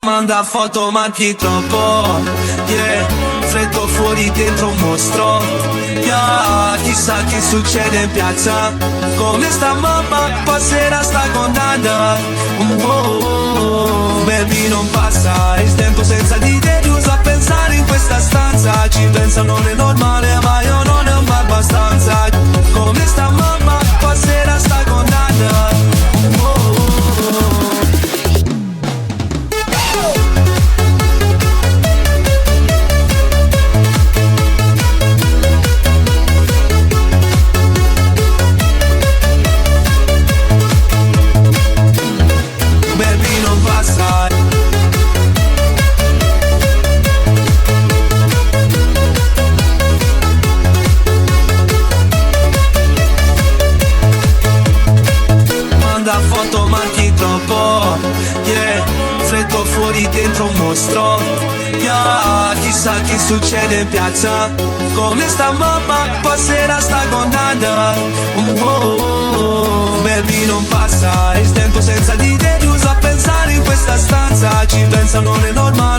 Manda foto ma chi troppo, yeah. Freddo fuori dentro un mostro, yeah. Chissà che succede in piazza. Come sta mamma, passerà sta condanna. Baby non passa, il tempo senza di te chiuso a pensare in questa stanza. Ci pensa non è normale ma io non ne ho mai abbastanza. Come sta mamma, passerà sta condanna. Foto marchi troppo, yeah. Freddo fuori dentro un mostro, yeah. Chissà che succede in piazza. Come sta mamma, passerà sta condanna. Baby non passa, il tempo senza di te chiuso a pensare in questa stanza. Ci pensa non è normale